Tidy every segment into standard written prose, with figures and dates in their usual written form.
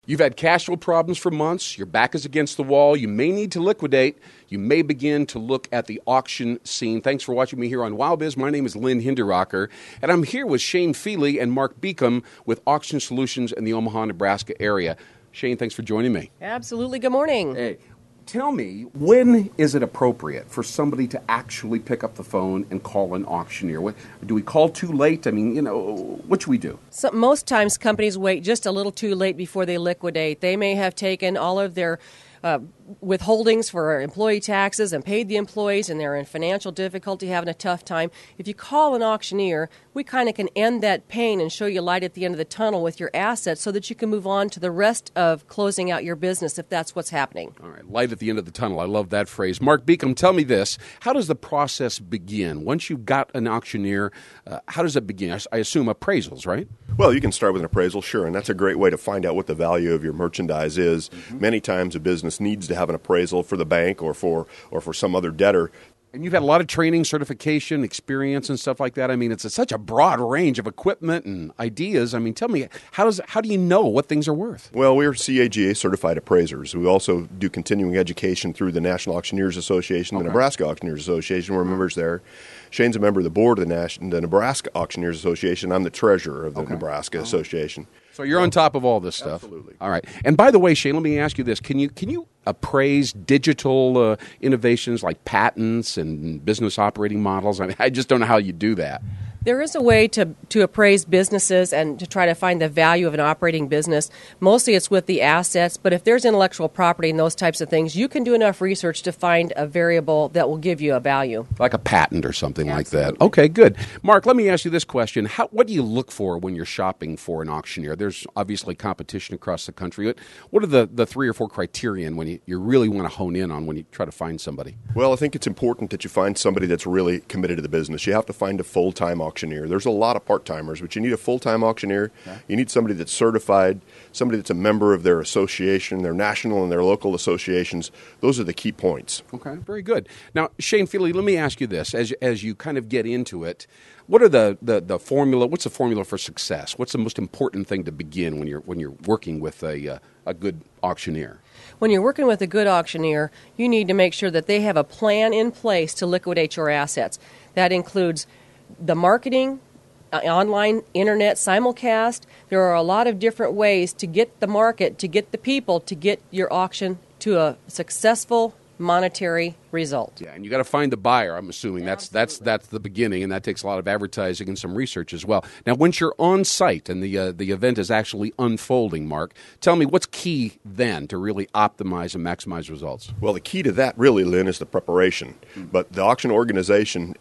You've had cash flow problems for months. Your back is against the wall. You may need to liquidate. You may begin to look at the auction scene. Thanks for watching me here on Wild Biz. My name is Lynn Hinderrocker, and I'm here with Shayne Feely and Mark Beacom with Auction Solutions in the Omaha, Nebraska area. Shayne, thanks for joining me. Absolutely. Good morning. Hey, tell me, when is it appropriate for somebody to actually pick up the phone and call an auctioneer? Do we call too late? I mean, what should we do? So most times companies wait just a little too late before they liquidate. They may have taken all of their withholdings for employee taxes and paid the employees, and they're in financial difficulty, having a tough time. If you call an auctioneer, we kind of can end that pain and show you light at the end of the tunnel with your assets so that you can move on to the rest of closing out your business if that's what's happening. All right, light at the end of the tunnel. I love that phrase. Mark Beacom, tell me this. How does the process begin? Once you've got an auctioneer, how does it begin? I assume appraisals, right? Well, you can start with an appraisal, sure, and that's a great way to find out what the value of your merchandise is. Mm-hmm. Many times a business needs to have an appraisal for the bank or for some other debtor. And you've had a lot of training, certification, experience, and stuff like that. I mean, it's such a broad range of equipment and ideas. I mean, tell me, how do you know what things are worth? Well, we're CAGA certified appraisers. We also do continuing education through the National Auctioneers Association, the Nebraska Auctioneers Association. We're members there. Shayne's a member of the board of the Nebraska Auctioneers Association. I'm the treasurer of the Nebraska Association. So you're on top of all this stuff. Absolutely. All right. And by the way, Shayne, let me ask you this. Can you appraise digital innovations like patents and business operating models? I mean, I just don't know how you do that. There is a way to appraise businesses and to try to find the value of an operating business. Mostly it's with the assets, but if there's intellectual property and those types of things, you can do enough research to find a variable that will give you a value. Like a patent or something Absolutely. like that. Okay, good. Mark, let me ask you this question. What do you look for when you're shopping for an auctioneer? There's obviously competition across the country. What are the 3 or 4 criterion when you really want to hone in on when you try to find somebody? Well, I think it's important that you find somebody that's really committed to the business. You have to find a full-time auctioneer. There's a lot of part-timers, but you need a full-time auctioneer. Okay. You need somebody that's certified, somebody that's a member of their association, their national and their local associations. Those are the key points. Okay, very good. Now, Shayne Feely, let me ask you this. As you kind of get into it, what are the formula? What's the formula for success? What's the most important thing to begin when you're working with a good auctioneer? When you're working with a good auctioneer, you need to make sure that they have a plan in place to liquidate your assets. That includes the marketing, online, internet, simulcast. There are a lot of different ways to get the market, to get the people, to get your auction to a successful monetary result. Yeah, and you got to find the buyer. I'm assuming that's the beginning, and that takes a lot of advertising and some research as well. Now, once you're on site and the event is actually unfolding, Mark, tell me what's key then to really optimize and maximize results. Well, the key to that really, Lynn, is the preparation. But the auction organization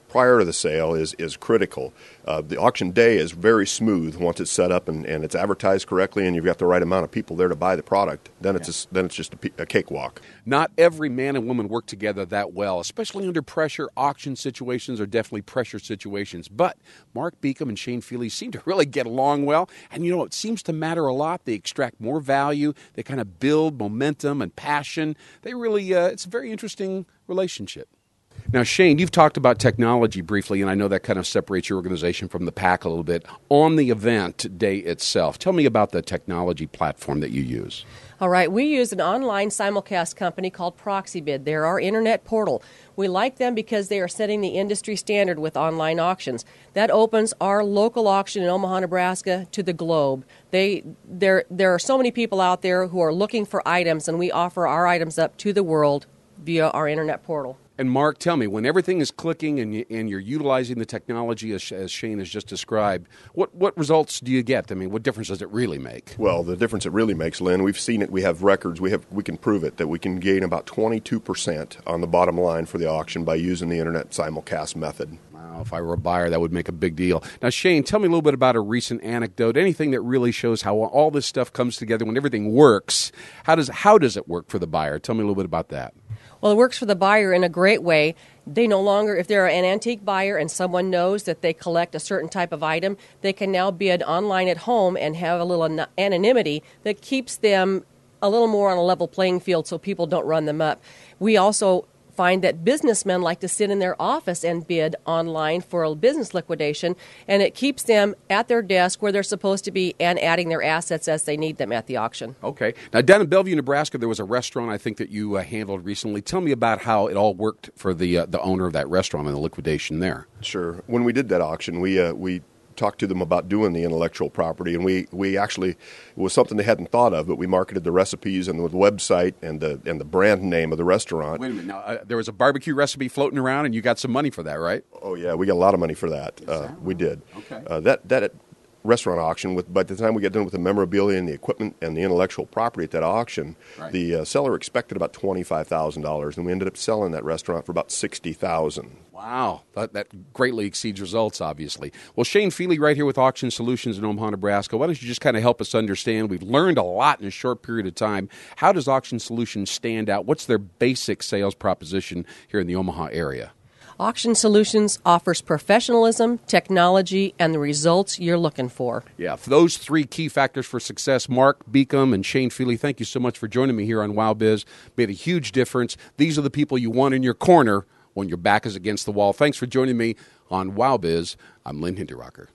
prior to the sale is critical. The auction day is very smooth once it's set up and it's advertised correctly and you've got the right amount of people there to buy the product. Then it's just a cakewalk. Not every man and woman work together that well, especially under pressure. Auction situations are definitely pressure situations. But Mark Beacom and Shayne Feely seem to really get along well. And, it seems to matter a lot. They extract more value. They kind of build momentum and passion. They really, it's a very interesting relationship. Now, Shayne, you've talked about technology briefly, and I know that kind of separates your organization from the pack a little bit. On the event day itself, tell me about the technology platform that you use. All right, we use an online simulcast company called ProxyBid. They're our internet portal. We like them because they are setting the industry standard with online auctions. That opens our local auction in Omaha, Nebraska to the globe. There are so many people out there who are looking for items, and we offer our items up to the world via our internet portal. And Mark, tell me, when everything is clicking and you're utilizing the technology as Shayne has just described, what results do you get? I mean, what difference does it really make? Well, the difference it really makes, Lynn, we've seen it. We have records. We can prove it, that we can gain about 22% on the bottom line for the auction by using the internet simulcast method. Wow, if I were a buyer, that would make a big deal. Now, Shayne, tell me a little bit about a recent anecdote, anything that really shows how all this stuff comes together when everything works. How does it work for the buyer? Tell me a little bit about that. Well, it works for the buyer in a great way. They no longer, if they're an antique buyer and someone knows that they collect a certain type of item, they can now bid online at home and have a little anonymity that keeps them a little more on a level playing field so people don't run them up. We also find that businessmen like to sit in their office and bid online for a business liquidation, and it keeps them at their desk where they're supposed to be and adding their assets as they need them at the auction. Okay. Now, down in Bellevue, Nebraska, there was a restaurant I think that you handled recently. Tell me about how it all worked for the owner of that restaurant and the liquidation there. Sure. When we did that auction, we talked to them about doing the intellectual property, and we actually, it was something they hadn't thought of, but we marketed the recipes and the website and the brand name of the restaurant. Wait a minute. Now, there was a barbecue recipe floating around, and you got some money for that, right? Oh, yeah. We got a lot of money for that. We did. Okay. That restaurant auction, by the time we get done with the memorabilia and the equipment and the intellectual property at that auction, right, the seller expected about $25,000, and we ended up selling that restaurant for about $60,000. Wow, that greatly exceeds results, obviously. Well, Shayne Feely right here with Auction Solutions in Omaha, Nebraska. Why don't you just kind of help us understand? We've learned a lot in a short period of time. How does Auction Solutions stand out? What's their basic sales proposition here in the Omaha area? Auction Solutions offers professionalism, technology, and the results you're looking for. Yeah, for those three key factors for success, Mark Beacom and Shayne Feely, thank you so much for joining me here on Wow Biz. Made a huge difference. These are the people you want in your corner when your back is against the wall. Thanks for joining me on Wow Biz. I'm Lynn Hinterrocker.